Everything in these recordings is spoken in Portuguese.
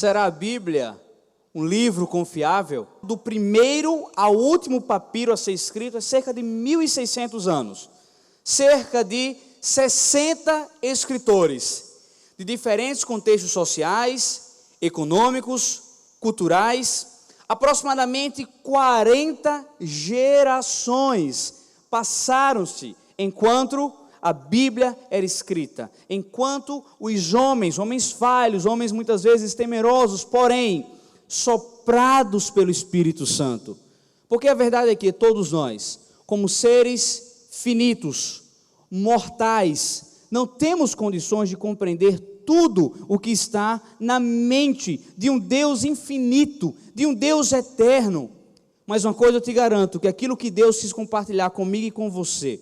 Será a Bíblia um livro confiável? Do primeiro ao último papiro a ser escrito é cerca de 1.600 anos. Cerca de 60 escritores de diferentes contextos sociais, econômicos, culturais. Aproximadamente 40 gerações passaram-se enquanto a Bíblia era escrita, enquanto os homens falhos, homens muitas vezes temerosos, porém soprados pelo Espírito Santo. Porque a verdade é que todos nós, como seres finitos, mortais, não temos condições de compreender tudo o que está na mente de um Deus infinito, de um Deus eterno. Mas uma coisa eu te garanto, que aquilo que Deus quis compartilhar comigo e com você,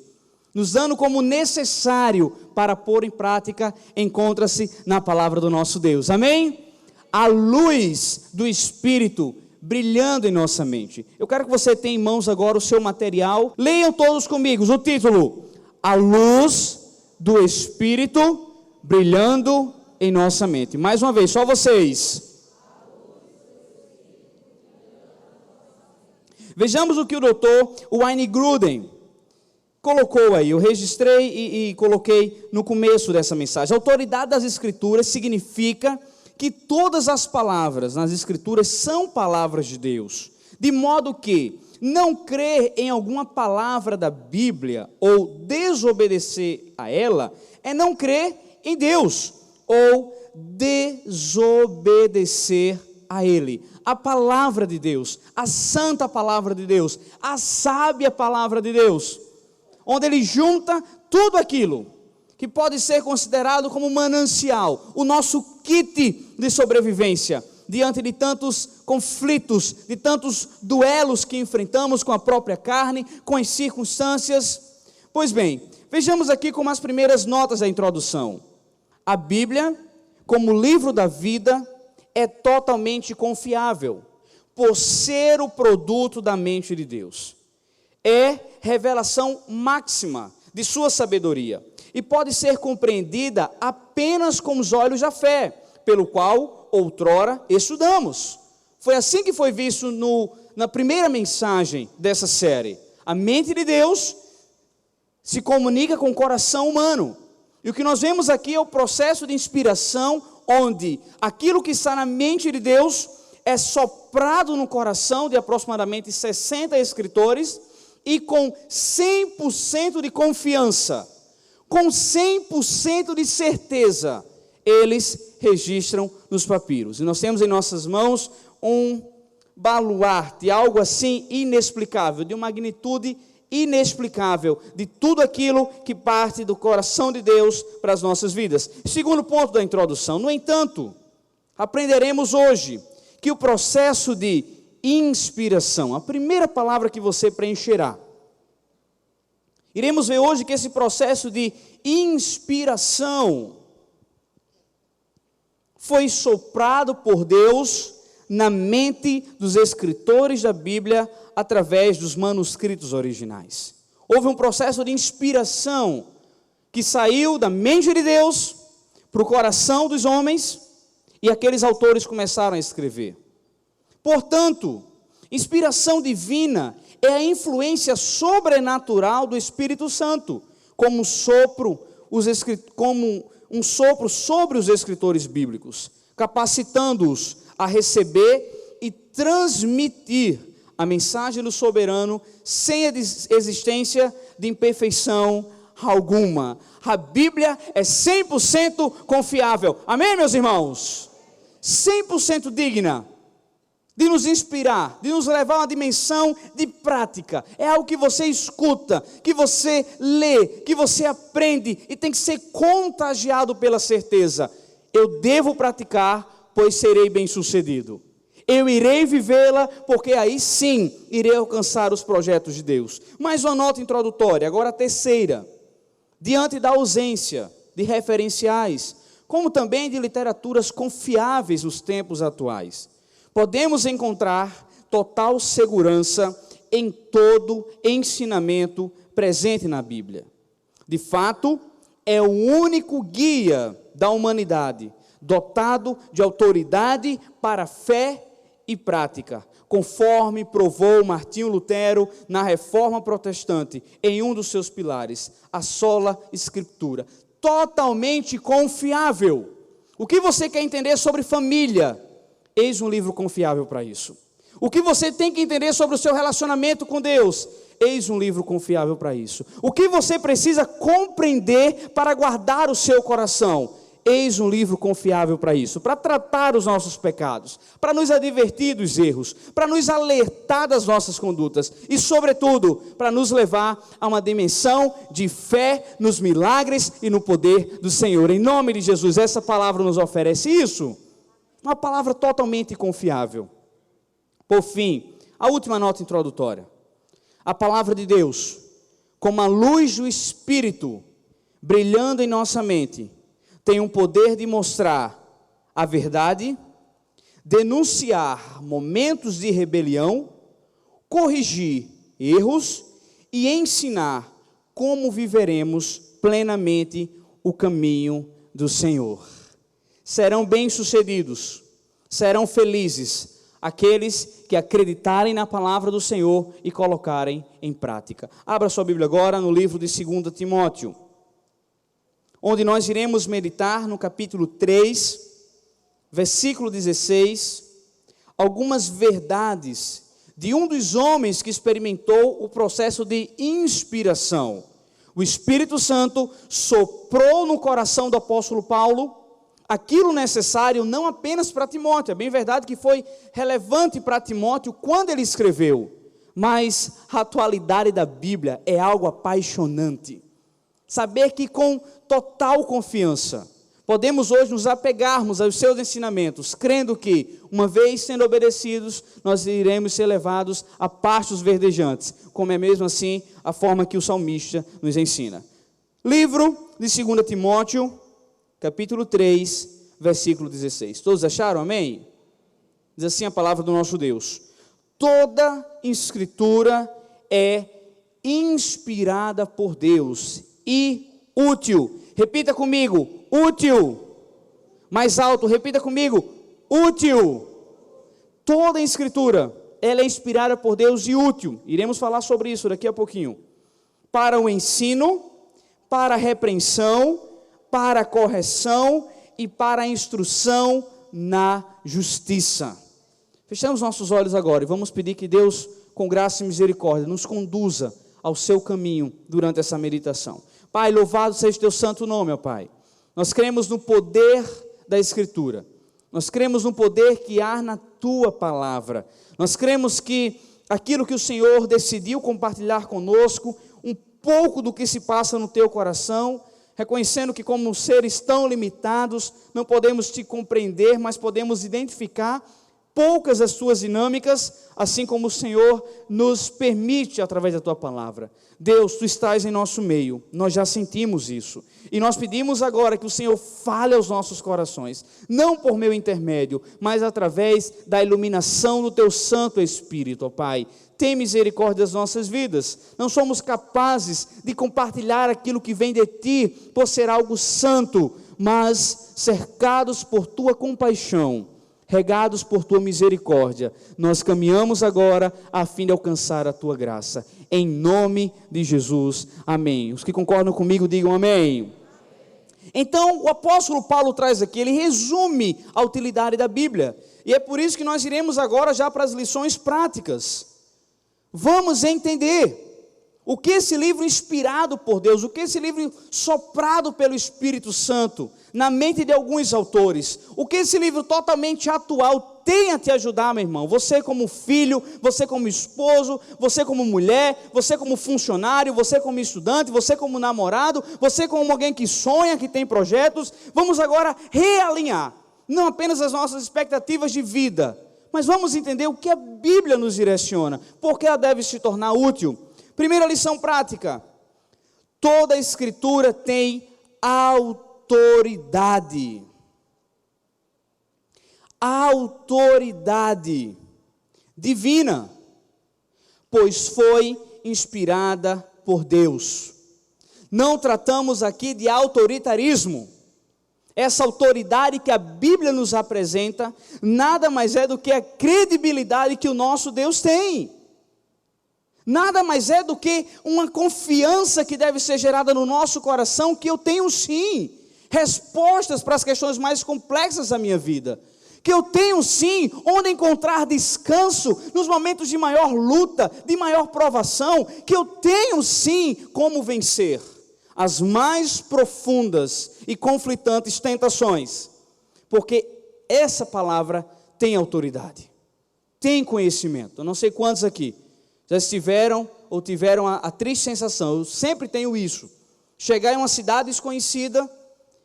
nos dando como necessário para pôr em prática, encontra-se na palavra do nosso Deus. Amém? A luz do Espírito brilhando em nossa mente. Eu quero que você tenha em mãos agora o seu material. Leiam todos comigo o título: A luz do Espírito brilhando em nossa mente. Mais uma vez, só vocês. Vejamos o que o doutor Wayne Grudem colocou aí. Eu registrei e coloquei no começo dessa mensagem. A autoridade das Escrituras significa que todas as palavras nas Escrituras são palavras de Deus, de modo que não crer em alguma palavra da Bíblia ou desobedecer a ela é não crer em Deus ou desobedecer a Ele. A palavra de Deus, a santa palavra de Deus, a sábia palavra de Deus, onde Ele junta tudo aquilo que pode ser considerado como manancial, o nosso kit de sobrevivência, diante de tantos conflitos, de tantos duelos que enfrentamos com a própria carne, com as circunstâncias. Pois bem, vejamos aqui como as primeiras notas da introdução. A Bíblia, como livro da vida, é totalmente confiável, por ser o produto da mente de Deus. É revelação máxima de sua sabedoria e pode ser compreendida apenas com os olhos da fé, pelo qual outrora estudamos. Foi assim que foi visto na primeira mensagem dessa série. A mente de Deus se comunica com o coração humano. E o que nós vemos aqui é o processo de inspiração, onde aquilo que está na mente de Deus é soprado no coração de aproximadamente 60 escritores, e com 100% de confiança, com 100% de certeza, eles registram nos papiros. E nós temos em nossas mãos um baluarte, algo assim inexplicável, de uma magnitude inexplicável, de tudo aquilo que parte do coração de Deus para as nossas vidas. Segundo ponto da introdução, no entanto, aprenderemos hoje que o processo de inspiração, a primeira palavra que você preencherá, iremos ver hoje que esse processo de inspiração foi soprado por Deus na mente dos escritores da Bíblia através dos manuscritos originais. Houve um processo de inspiração que saiu da mente de Deus para o coração dos homens e aqueles autores começaram a escrever. Portanto, inspiração divina é a influência sobrenatural do Espírito Santo, como um sopro sobre os escritores bíblicos, capacitando-os a receber e transmitir a mensagem do soberano sem a existência de imperfeição alguma. A Bíblia é 100% confiável. Amém, meus irmãos? 100% digna de nos inspirar, de nos levar a uma dimensão de prática. É algo que você escuta, que você lê, que você aprende e tem que ser contagiado pela certeza. Eu devo praticar, pois serei bem-sucedido. Eu irei vivê-la, porque aí sim irei alcançar os projetos de Deus. Mais uma nota introdutória, agora a terceira. Diante da ausência de referenciais, como também de literaturas confiáveis nos tempos atuais, podemos encontrar total segurança em todo ensinamento presente na Bíblia. De fato, é o único guia da humanidade dotado de autoridade para fé e prática, conforme provou Martinho Lutero na Reforma Protestante, em um dos seus pilares, a sola Escritura. Totalmente confiável. O que você quer entender sobre família? Eis um livro confiável para isso. O que você tem que entender sobre o seu relacionamento com Deus? Eis um livro confiável para isso. O que você precisa compreender para guardar o seu coração? Eis um livro confiável para isso, para tratar os nossos pecados, para nos advertir dos erros, para nos alertar das nossas condutas e, sobretudo, para nos levar a uma dimensão de fé nos milagres e no poder do Senhor. Em nome de Jesus, essa palavra nos oferece isso, uma palavra totalmente confiável. Por fim, a última nota introdutória. A palavra de Deus, como a luz do Espírito, brilhando em nossa mente, tem o poder de mostrar a verdade, denunciar momentos de rebelião, corrigir erros e ensinar como viveremos plenamente o caminho do Senhor. Serão bem-sucedidos, serão felizes aqueles que acreditarem na palavra do Senhor e colocarem em prática. Abra sua Bíblia agora no livro de 2 Timóteo. Onde nós iremos meditar no capítulo 3, versículo 16, algumas verdades de um dos homens que experimentou o processo de inspiração. O Espírito Santo soprou no coração do apóstolo Paulo aquilo necessário não apenas para Timóteo, é bem verdade que foi relevante para Timóteo quando ele escreveu, mas a atualidade da Bíblia é algo apaixonante. Saber que com total confiança podemos hoje nos apegarmos aos seus ensinamentos, crendo que, uma vez sendo obedecidos, nós iremos ser levados a pastos verdejantes, como é mesmo assim a forma que o salmista nos ensina. Livro de 2 Timóteo, capítulo 3, versículo 16. Todos acharam? Amém? Diz assim a palavra do nosso Deus: toda escritura é inspirada por Deus e útil. Repita comigo, útil. Mais alto, repita comigo, útil. Toda a escritura, ela é inspirada por Deus e útil. Iremos falar sobre isso daqui a pouquinho. Para o ensino, para a repreensão, para a correção e para a instrução na justiça. Fechamos nossos olhos agora e vamos pedir que Deus, com graça e misericórdia, nos conduza ao seu caminho durante essa meditação. Pai, louvado seja o teu santo nome, ó Pai. Nós cremos no poder da Escritura. Nós cremos no poder que há na tua palavra. Nós cremos que aquilo que o Senhor decidiu compartilhar conosco, um pouco do que se passa no teu coração, reconhecendo que como seres tão limitados, não podemos te compreender, mas podemos identificar poucas das tuas dinâmicas, assim como o Senhor nos permite através da tua palavra. Deus, tu estás em nosso meio, nós já sentimos isso, e nós pedimos agora que o Senhor fale aos nossos corações, não por meu intermédio, mas através da iluminação do teu Santo Espírito, ó Pai. Tem misericórdia das nossas vidas, não somos capazes de compartilhar aquilo que vem de ti, por ser algo santo, mas cercados por tua compaixão, regados por tua misericórdia, nós caminhamos agora a fim de alcançar a tua graça, em nome de Jesus, amém. Os que concordam comigo, digam amém. Então, o apóstolo Paulo traz aqui, ele resume a utilidade da Bíblia, e é por isso que nós iremos agora já para as lições práticas. Vamos entender o que esse livro inspirado por Deus, o que esse livro soprado pelo Espírito Santo, na mente de alguns autores, o que esse livro totalmente atual tem a te ajudar, meu irmão. Você como filho, você como esposo, você como mulher, você como funcionário, você como estudante, você como namorado, você como alguém que sonha, que tem projetos. Vamos agora realinhar, não apenas as nossas expectativas de vida, mas vamos entender o que a Bíblia nos direciona, porque ela deve se tornar útil. Primeira lição prática: toda a Escritura tem autoridade. Autoridade divina, pois foi inspirada por Deus. Não tratamos aqui de autoritarismo. essa autoridade que a Bíblia nos apresenta, nada mais é do que a credibilidade que o nosso Deus tem. Nada mais é do que uma confiança que deve ser gerada no nosso coração, que eu tenho sim respostas para as questões mais complexas da minha vida. Que eu tenho sim onde encontrar descanso nos momentos de maior luta, de maior provação. Que eu tenho sim como vencer as mais profundas e conflitantes tentações. Porque essa palavra tem autoridade, tem conhecimento. Eu não sei quantos aqui já estiveram ou tiveram a triste sensação, eu sempre tenho isso, chegar em uma cidade desconhecida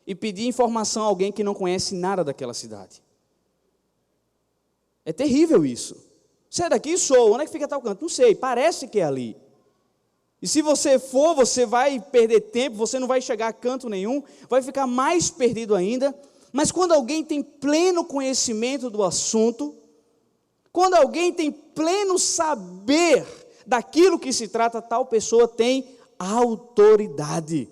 e pedir informação a alguém que não conhece nada daquela cidade. É terrível isso. Você é daqui? Sou. Onde é que fica tal canto? Não sei, parece que é ali. E se você for, você vai perder tempo, você não vai chegar a canto nenhum, vai ficar mais perdido ainda. Mas quando alguém tem pleno conhecimento do assunto, quando alguém tem pleno saber daquilo que se trata, tal pessoa tem autoridade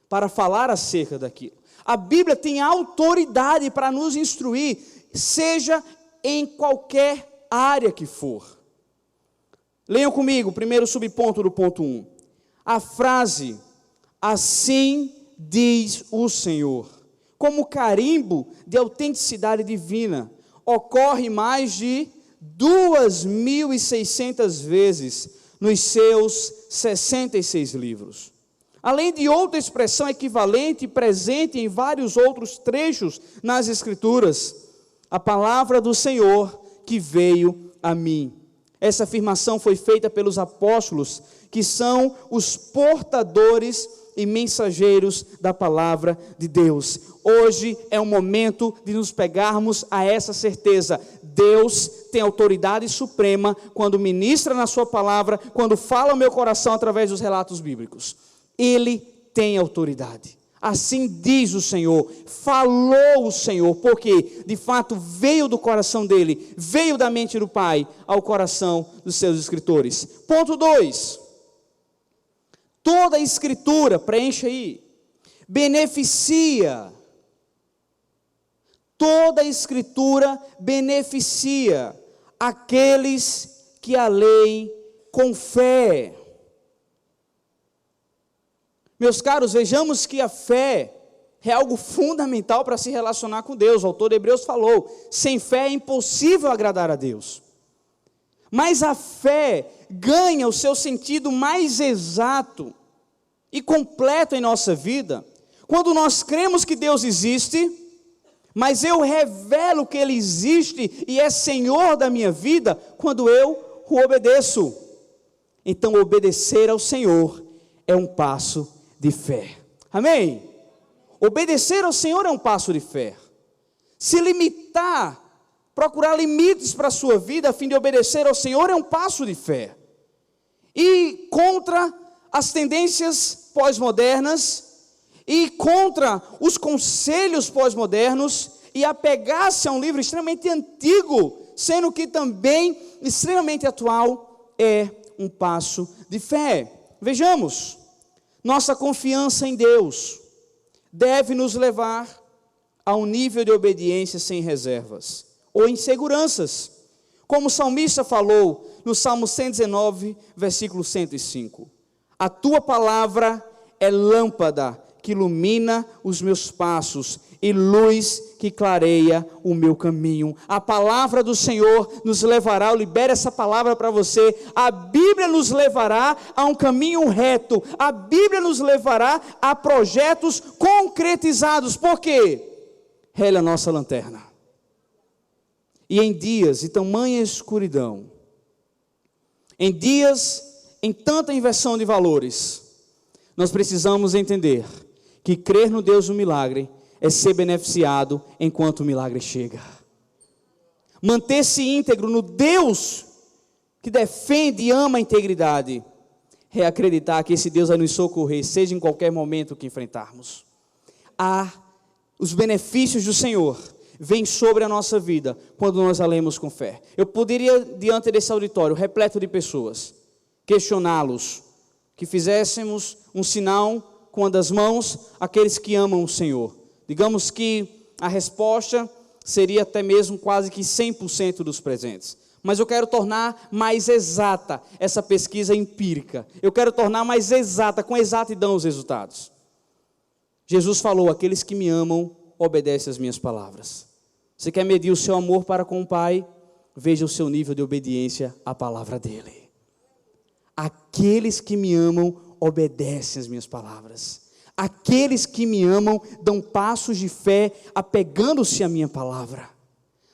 para falar acerca daquilo. A Bíblia tem autoridade para nos instruir, seja em qualquer área que for. Leiam comigo, primeiro subponto do ponto 1. A frase, assim diz o Senhor, como carimbo de autenticidade divina, ocorre mais de 2.600 vezes nos seus 66 livros. Além de outra expressão equivalente e presente em vários outros trechos nas Escrituras, a palavra do Senhor que veio a mim. Essa afirmação foi feita pelos apóstolos, que são os portadores e mensageiros da palavra de Deus. Hoje é o momento de nos pegarmos a essa certeza. Deus tem autoridade suprema quando ministra na sua palavra, quando fala ao meu coração através dos relatos bíblicos. Ele tem autoridade. Assim diz o Senhor, falou o Senhor, porque de fato veio do coração dele, veio da mente do Pai ao coração dos seus escritores. Ponto 2. Toda a Escritura, preencha aí, beneficia. Toda a Escritura beneficia aqueles que a leem com fé. Meus caros, vejamos que a fé é algo fundamental para se relacionar com Deus. O autor de Hebreus falou, sem fé é impossível agradar a Deus. Mas a fé ganha o seu sentido mais exato e completo em nossa vida, quando nós cremos que Deus existe, mas eu revelo que Ele existe e é Senhor da minha vida, quando eu o obedeço. Então, obedecer ao Senhor é um passo de fé. Amém? Obedecer ao Senhor é um passo de fé. Se limitar, procurar limites para a sua vida a fim de obedecer ao Senhor é um passo de fé. E contra as tendências pós-modernas e contra os conselhos pós-modernos e apegar-se a um livro extremamente antigo, sendo que também extremamente atual, é um passo de fé. Vejamos. Nossa confiança em Deus deve nos levar a um nível de obediência sem reservas ou inseguranças, como o salmista falou no Salmo 119, versículo 105. A tua palavra é lâmpada que ilumina os meus passos e luz que clareia o meu caminho. A palavra do Senhor nos levará, eu libero essa palavra para você, a Bíblia nos levará a um caminho reto, a Bíblia nos levará a projetos concretizados, por quê? Ela é a nossa lanterna. E em dias de tamanha escuridão, em dias em tanta inversão de valores, nós precisamos entender que crer no Deus do milagre é ser beneficiado enquanto o milagre chega. Manter-se íntegro no Deus que defende e ama a integridade é acreditar que esse Deus vai nos socorrer, seja em qualquer momento que enfrentarmos. Os benefícios do Senhor vêm sobre a nossa vida quando nós a lemos com fé. Eu poderia, diante desse auditório repleto de pessoas, questioná-los, que fizéssemos um sinal com uma das mãos, aqueles que amam o Senhor. Digamos que a resposta seria até mesmo quase que 100% dos presentes. Mas eu quero tornar mais exata essa pesquisa empírica. Eu quero tornar mais exata, com exatidão os resultados. Jesus falou: aqueles que me amam, obedecem às minhas palavras. Você quer medir o seu amor para com o Pai? Veja o seu nível de obediência à palavra dEle. Aqueles que me amam, obedecem às minhas palavras. Aqueles que me amam, dão passos de fé, apegando-se à minha palavra.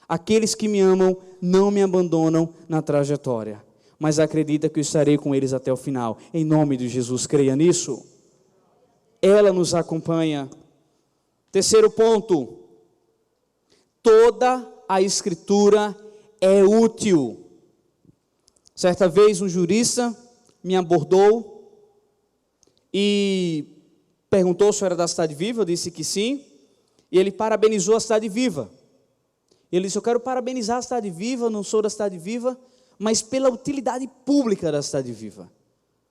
Aqueles que me amam, não me abandonam na trajetória, mas acredita que eu estarei com eles até o final. Em nome de Jesus, creia nisso. Ela nos acompanha. Terceiro ponto: toda a Escritura é útil. Certa vez um jurista me abordou e perguntou se eu era da Cidade Viva. Eu disse que sim, e ele parabenizou a Cidade Viva. Ele disse: eu quero parabenizar a Cidade Viva, não sou da Cidade Viva, mas pela utilidade pública da Cidade Viva.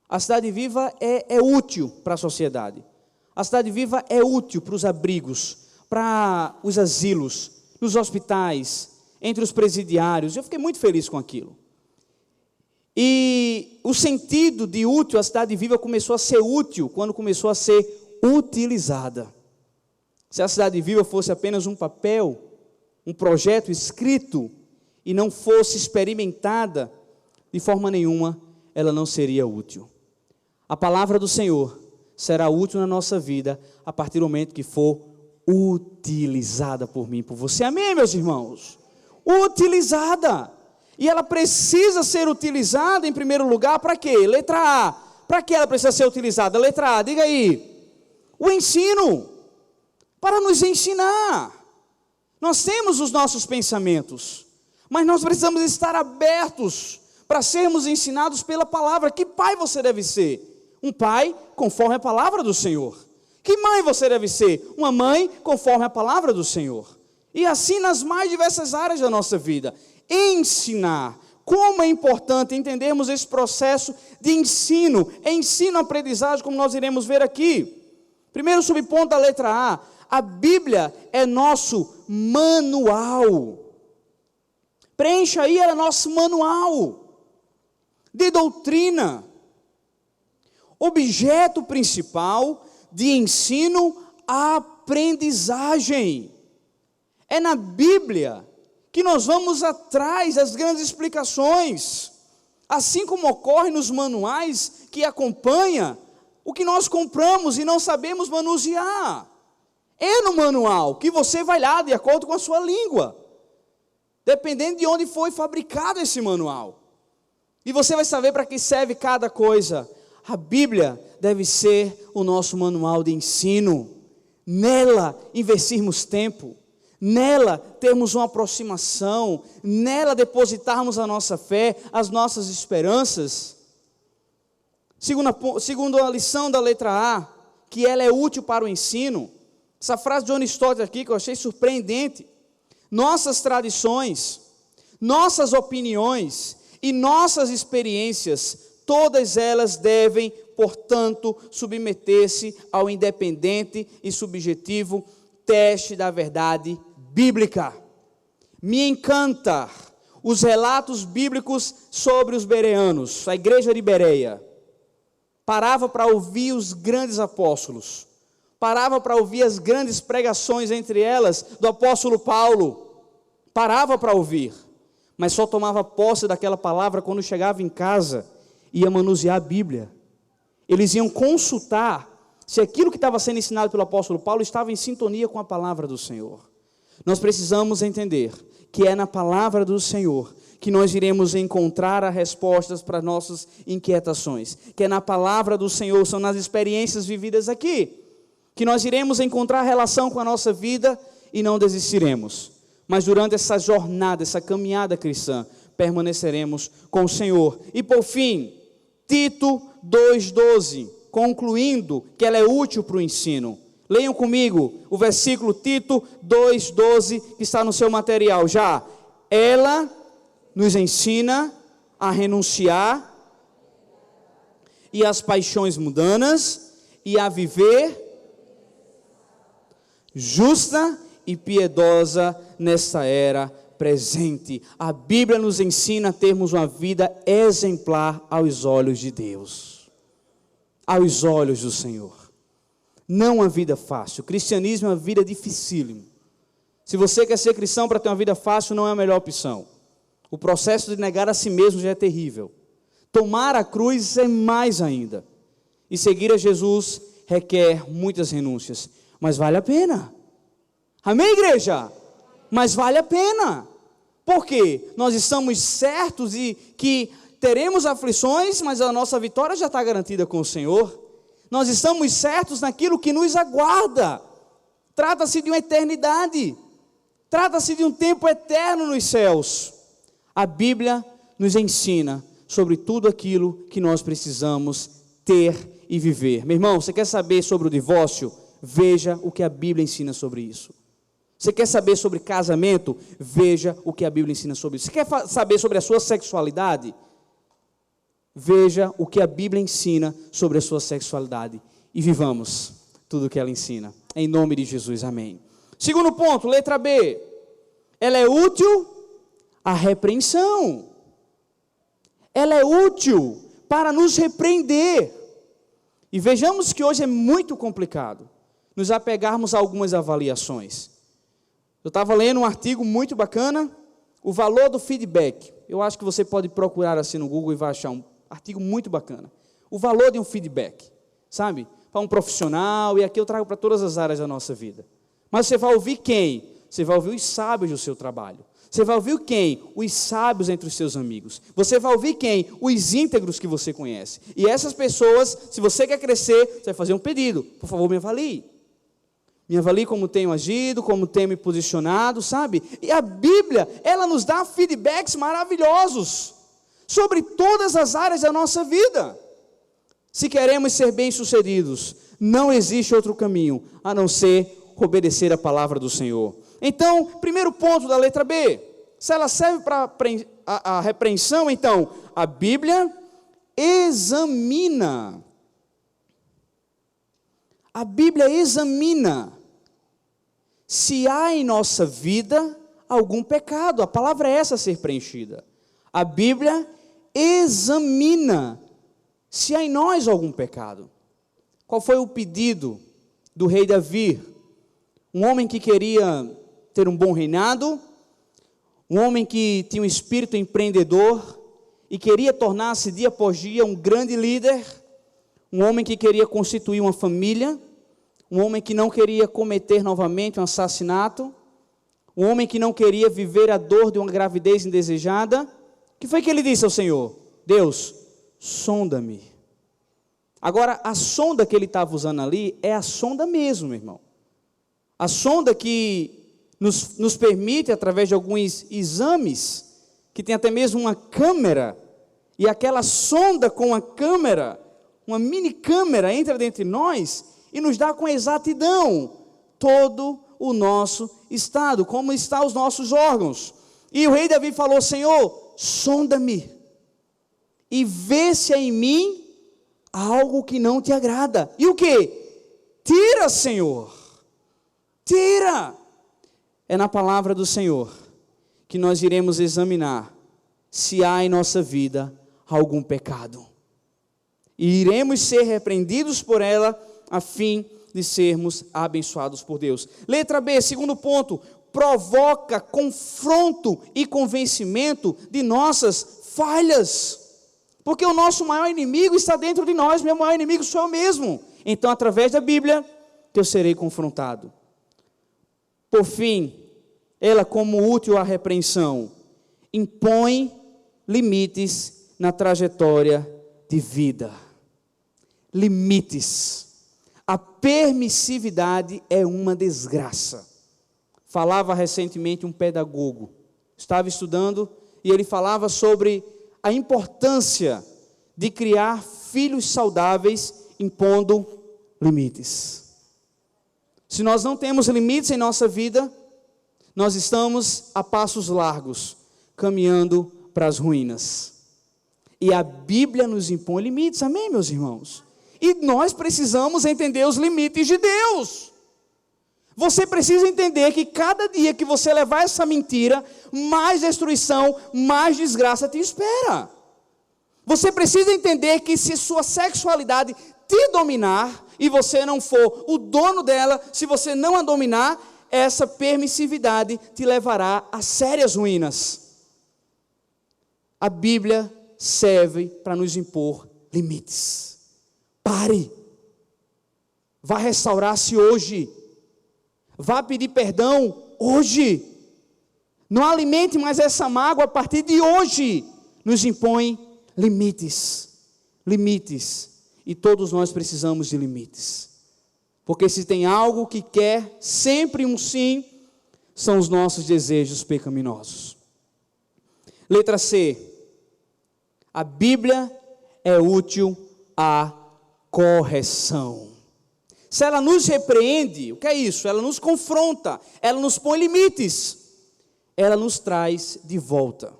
A Cidade Viva é útil para a sociedade. A Cidade Viva é útil para os abrigos, para os asilos, nos hospitais, entre os presidiários. Eu fiquei muito feliz com aquilo. E o sentido de útil, a Cidade Viva começou a ser útil quando começou a ser utilizada. Se a Cidade Viva fosse apenas um papel, um projeto escrito, e não fosse experimentada, de forma nenhuma, ela não seria útil. A palavra do Senhor será útil na nossa vida, a partir do momento que for utilizada por mim e por você. Amém, meus irmãos? Utilizada. E ela precisa ser utilizada, em primeiro lugar, para quê? Letra A. Para que ela precisa ser utilizada? Letra A, diga aí. O ensino. Para nos ensinar. Nós temos os nossos pensamentos, mas nós precisamos estar abertos para sermos ensinados pela palavra. Que pai você deve ser? Um pai conforme a palavra do Senhor. Que mãe você deve ser? Uma mãe conforme a palavra do Senhor. E assim nas mais diversas áreas da nossa vida. Ensinar. Como é importante entendermos esse processo de ensino, ensino-aprendizagem, como nós iremos ver aqui. Primeiro subponto da letra A: a Bíblia é nosso manual. Preencha aí, ela é nosso manual de doutrina. Objeto principal de ensino-aprendizagem. É na Bíblia que nós vamos atrás das grandes explicações, assim como ocorre nos manuais que acompanham o que nós compramos e não sabemos manusear. É no manual que você vai lá de acordo com a sua língua, dependendo de onde foi fabricado esse manual, e você vai saber para que serve cada coisa. A Bíblia deve ser o nosso manual de ensino, nela investirmos tempo, nela termos uma aproximação, nela depositarmos a nossa fé, as nossas esperanças. Segundo a lição da letra A, que ela é útil para o ensino, essa frase de John Stott aqui que eu achei surpreendente: nossas tradições, nossas opiniões e nossas experiências, todas elas devem, portanto, submeter-se ao independente e subjetivo teste da verdade bíblica. Me encanta os relatos bíblicos sobre os bereanos. A igreja de Bereia parava para ouvir os grandes apóstolos, parava para ouvir as grandes pregações, entre elas do apóstolo Paulo, parava para ouvir, mas só tomava posse daquela palavra quando chegava em casa, ia manusear a Bíblia. Eles iam consultar se aquilo que estava sendo ensinado pelo apóstolo Paulo estava em sintonia com a palavra do Senhor. Nós precisamos entender que é na palavra do Senhor que nós iremos encontrar as respostas para nossas inquietações, que é na palavra do Senhor, são nas experiências vividas aqui, que nós iremos encontrar relação com a nossa vida e não desistiremos. Mas durante essa jornada, essa caminhada cristã, permaneceremos com o Senhor. E por fim, Tito 2,12, concluindo que ela é útil para o ensino. Leiam comigo o versículo Tito 2,12, que está no seu material já. Ela nos ensina a renunciar e às paixões mundanas e a viver justa e piedosa nesta era presente. A Bíblia nos ensina a termos uma vida exemplar aos olhos de Deus, aos olhos do Senhor. Não uma vida fácil. O cristianismo é uma vida dificílima. Se você quer ser cristão para ter uma vida fácil, não é a melhor opção. O processo de negar a si mesmo já é terrível. Tomar a cruz é mais ainda. E seguir a Jesus requer muitas renúncias. Mas vale a pena. Amém, igreja? Mas vale a pena. Por quê? Nós estamos certos de que teremos aflições, mas a nossa vitória já está garantida com o Senhor. Nós estamos certos naquilo que nos aguarda. Trata-se de uma eternidade. Trata-se de um tempo eterno nos céus. A Bíblia nos ensina sobre tudo aquilo que nós precisamos ter e viver. Meu irmão, você quer saber sobre o divórcio? Veja o que a Bíblia ensina sobre isso. Você quer saber sobre casamento? Veja o que a Bíblia ensina sobre isso. Você quer saber sobre a sua sexualidade? Veja o que a Bíblia ensina sobre a sua sexualidade. E vivamos tudo o que ela ensina. Em nome de Jesus, amém. Segundo ponto, letra B. Ela é útil à repreensão. Ela é útil para nos repreender. E vejamos que hoje é muito complicado nos apegarmos a algumas avaliações. Eu estava lendo um artigo muito bacana, o valor do feedback. Eu acho que você pode procurar assim no Google e vai achar um artigo muito bacana. O valor de um feedback, sabe? Para um profissional, e aqui eu trago para todas as áreas da nossa vida. Mas você vai ouvir quem? Você vai ouvir os sábios do seu trabalho. Você vai ouvir quem? Os sábios entre os seus amigos. Você vai ouvir quem? Os íntegros que você conhece. E essas pessoas, se você quer crescer, você vai fazer um pedido. Por favor, me avalie. Me avalie como tenho agido, como tenho me posicionado, sabe? E a Bíblia, ela nos dá feedbacks maravilhosos sobre todas as áreas da nossa vida. Se queremos ser bem-sucedidos, não existe outro caminho a não ser obedecer a palavra do Senhor. Então, primeiro ponto da letra B, se ela serve para a repreensão, então, a Bíblia examina. A Bíblia examina se há em nossa vida algum pecado. A palavra é essa, ser preenchida. A Bíblia examina se há em nós algum pecado. Qual foi o pedido do rei Davi? Um homem que queria ter um bom reinado, um homem que tinha um espírito empreendedor e queria tornar-se dia após dia um grande líder, um homem que queria constituir uma família, um homem que não queria cometer novamente um assassinato, um homem que não queria viver a dor de uma gravidez indesejada. O que foi que ele disse ao Senhor? Deus, sonda-me. Agora, a sonda que ele estava usando ali é a sonda mesmo, meu irmão. A sonda que nos permite, através de alguns exames, que tem até mesmo uma câmera, e aquela sonda com a câmera, uma mini câmera, entra dentro de nós e nos dá com exatidão todo o nosso estado, como estão os nossos órgãos. E o rei Davi falou: Senhor, sonda-me e vê se há em mim algo que não te agrada. E o que? Tira, Senhor, tira. É na palavra do Senhor que nós iremos examinar se há em nossa vida algum pecado. E iremos ser repreendidos por ela, a fim de sermos abençoados por Deus. Letra B, segundo ponto, provoca confronto e convencimento de nossas falhas. Porque o nosso maior inimigo está dentro de nós, meu maior inimigo sou eu mesmo. Então, através da Bíblia, que eu serei confrontado. Por fim, ela, como útil à repreensão, impõe limites na trajetória de vida. Limites. A permissividade é uma desgraça. Falava recentemente um pedagogo, estava estudando, e ele falava sobre a importância de criar filhos saudáveis impondo limites. Se nós não temos limites em nossa vida, nós estamos a passos largos, caminhando para as ruínas. E a Bíblia nos impõe limites, amém, meus irmãos? E nós precisamos entender os limites de Deus. Você precisa entender que cada dia que você levar essa mentira, mais destruição, mais desgraça te espera. Você precisa entender que se sua sexualidade te dominar, e você não for o dono dela, se você não a dominar, essa permissividade te levará a sérias ruínas. A Bíblia serve para nos impor limites. Pare. Vá restaurar-se hoje. Vá pedir perdão hoje. Não alimente mais essa mágoa a partir de hoje. Nos impõe limites. Limites. E todos nós precisamos de limites. Porque se tem algo que quer sempre um sim, são os nossos desejos pecaminosos. Letra C. A Bíblia é útil à correção. Se ela nos repreende, o que é isso? Ela nos confronta, ela nos põe limites, ela nos traz de volta.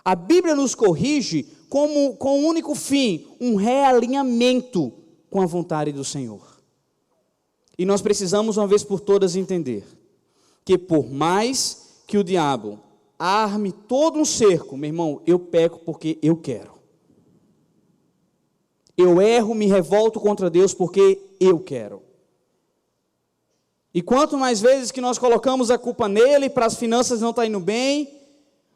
A Bíblia nos corrige com um único fim, um realinhamento com a vontade do Senhor. E nós precisamos, uma vez por todas, entender que por mais que o diabo arme todo um cerco, meu irmão, eu peco porque eu quero. Eu erro, me revolto contra Deus porque eu quero. E quanto mais vezes que nós colocamos a culpa nele, para as finanças não estar indo bem,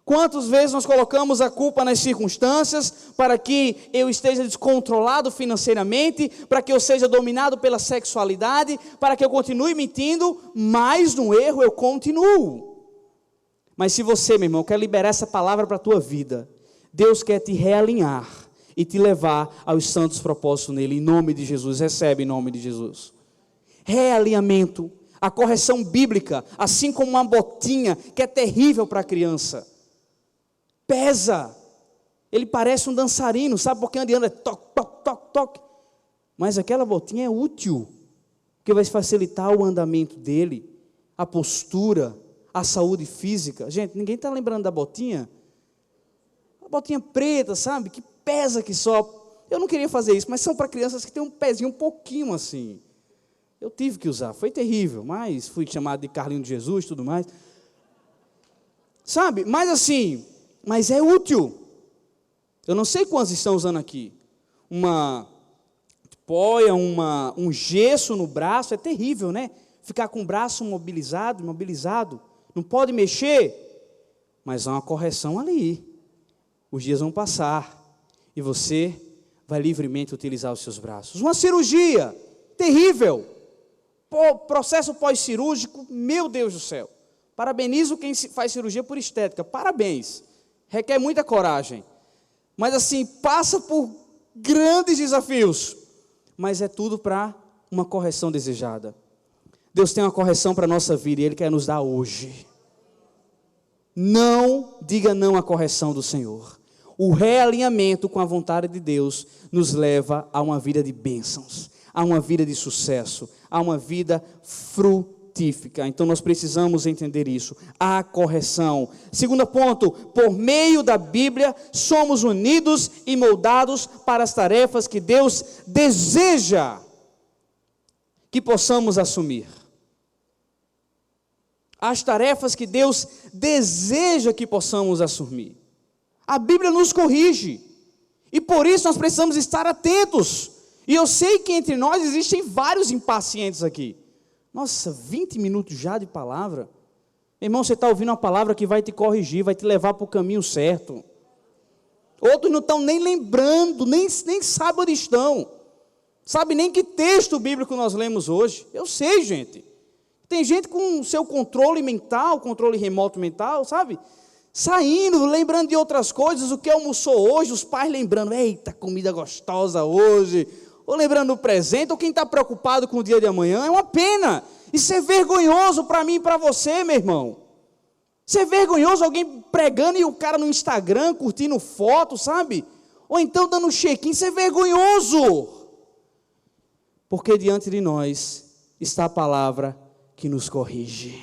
quantas vezes nós colocamos a culpa nas circunstâncias, para que eu esteja descontrolado financeiramente, para que eu seja dominado pela sexualidade, para que eu continue mentindo, mais no erro eu continuo. Mas se você, meu irmão, quer liberar essa palavra para a tua vida, Deus quer te realinhar e te levar aos santos propósitos nele, em nome de Jesus. Recebe em nome de Jesus. Realinhamento, a correção bíblica, assim como uma botinha que é terrível para a criança. Pesa. Ele parece um dançarino, sabe por que anda toque, toque, toque, toque. Mas aquela botinha é útil, porque vai facilitar o andamento dele, a postura, a saúde física. Gente, ninguém está lembrando da botinha? A botinha preta, sabe, que pesa que só. Eu não queria fazer isso, mas são para crianças que têm um pezinho um pouquinho assim. Eu tive que usar, foi terrível, mas fui chamado de Carlinho de Jesus e tudo mais. Sabe, mas assim, mas é útil. Eu não sei quantos estão usando aqui. Uma poia, um gesso no braço, é terrível, né? Ficar com o braço imobilizado, não pode mexer, mas há uma correção ali. Os dias vão passar e você vai livremente utilizar os seus braços. Uma cirurgia terrível, processo pós-cirúrgico, meu Deus do céu. Parabenizo quem faz cirurgia por estética, parabéns, requer muita coragem, mas assim, passa por grandes desafios, mas é tudo para uma correção desejada. Deus tem uma correção para a nossa vida e Ele quer nos dar hoje. Não diga não à correção do Senhor. O realinhamento com a vontade de Deus nos leva a uma vida de bênçãos, a uma vida de sucesso, a uma vida frutífica. Então nós precisamos entender isso. A correção. Segundo ponto, por meio da Bíblia somos unidos e moldados para as tarefas que Deus deseja que possamos assumir. As tarefas que Deus deseja que possamos assumir. A Bíblia nos corrige, e por isso nós precisamos estar atentos. E eu sei que entre nós existem vários impacientes aqui. Nossa, 20 minutos já de palavra? Irmão, você está ouvindo uma palavra que vai te corrigir, vai te levar para o caminho certo. Outros não estão nem lembrando, nem sabem onde estão. Sabe nem que texto bíblico nós lemos hoje. Eu sei, gente. Tem gente com o seu controle mental, controle remoto mental, sabe? Saindo, lembrando de outras coisas, o que almoçou hoje, os pais lembrando, eita, comida gostosa hoje, ou lembrando do presente, ou quem está preocupado com o dia de amanhã, é uma pena. Isso é vergonhoso para mim e para você, meu irmão. Isso é vergonhoso, alguém pregando e o cara no Instagram, curtindo foto, sabe? Ou então dando check-in, isso é vergonhoso. Porque diante de nós está a palavra que nos corrige.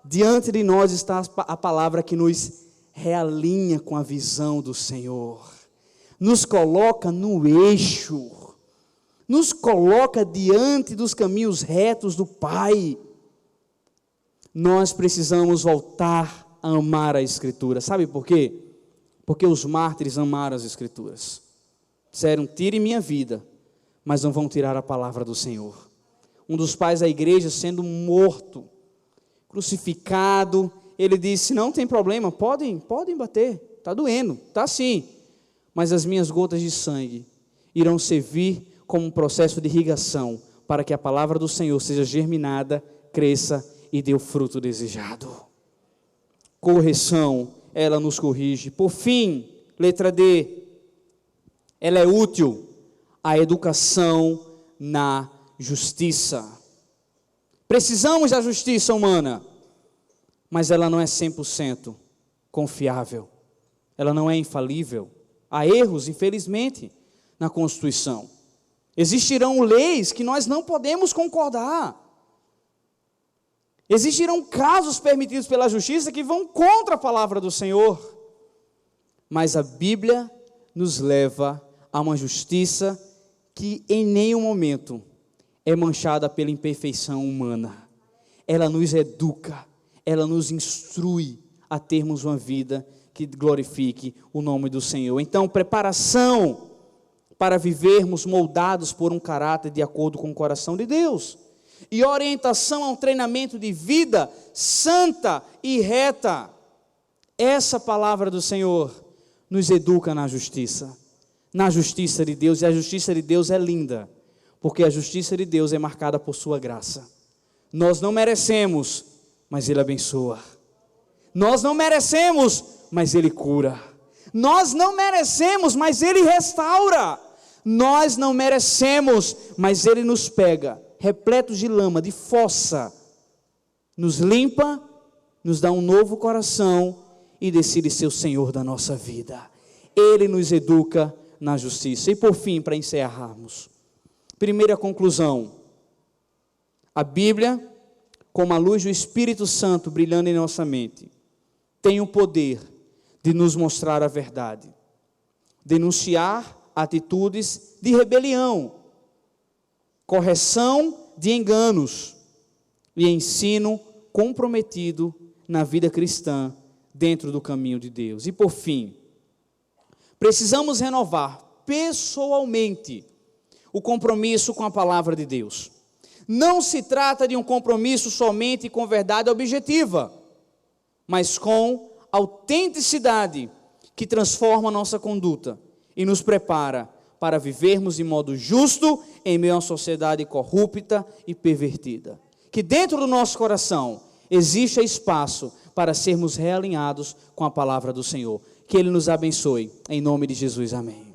Diante de nós está a palavra que nos realinha com a visão do Senhor, nos coloca no eixo, nos coloca diante dos caminhos retos do Pai. Nós precisamos voltar a amar a Escritura. Sabe por quê? Porque os mártires amaram as Escrituras. Disseram, tire minha vida, mas não vão tirar a palavra do Senhor. Um dos pais da igreja sendo morto, crucificado, ele disse, não tem problema, podem bater, está doendo, está sim, mas as minhas gotas de sangue irão servir como um processo de irrigação, para que a palavra do Senhor seja germinada, cresça e dê o fruto desejado. Correção, ela nos corrige. Por fim, letra D, ela é útil, a educação na justiça. Precisamos da justiça humana, mas ela não é 100% confiável, ela não é infalível. Há erros, infelizmente, na Constituição. Existirão leis que nós não podemos concordar. Existirão casos permitidos pela justiça que vão contra a palavra do Senhor. Mas a Bíblia nos leva a uma justiça que em nenhum momento é manchada pela imperfeição humana. Ela nos educa, ela nos instrui a termos uma vida que glorifique o nome do Senhor. Então, preparação para vivermos moldados por um caráter de acordo com o coração de Deus. E orientação a um treinamento de vida santa e reta. Essa palavra do Senhor nos educa na justiça de Deus, e a justiça de Deus é linda, porque a justiça de Deus é marcada por sua graça. Nós não merecemos, mas Ele abençoa. Nós não merecemos, mas Ele cura. Nós não merecemos, mas Ele restaura. Nós não merecemos, mas Ele nos pega, repletos de lama, de fossa, nos limpa, nos dá um novo coração e decide ser o Senhor da nossa vida. Ele nos educa na justiça. E por fim, para encerrarmos, primeira conclusão, a Bíblia, como a luz do Espírito Santo brilhando em nossa mente, tem o poder de nos mostrar a verdade, denunciar atitudes de rebelião, correção de enganos e ensino comprometido na vida cristã dentro do caminho de Deus. E por fim, precisamos renovar pessoalmente o compromisso com a palavra de Deus. Não se trata de um compromisso somente com verdade objetiva, mas com autenticidade que transforma a nossa conduta e nos prepara para vivermos de modo justo em meio a uma sociedade corrupta e pervertida. Que dentro do nosso coração exista espaço para sermos realinhados com a palavra do Senhor. Que Ele nos abençoe. Em nome de Jesus, amém.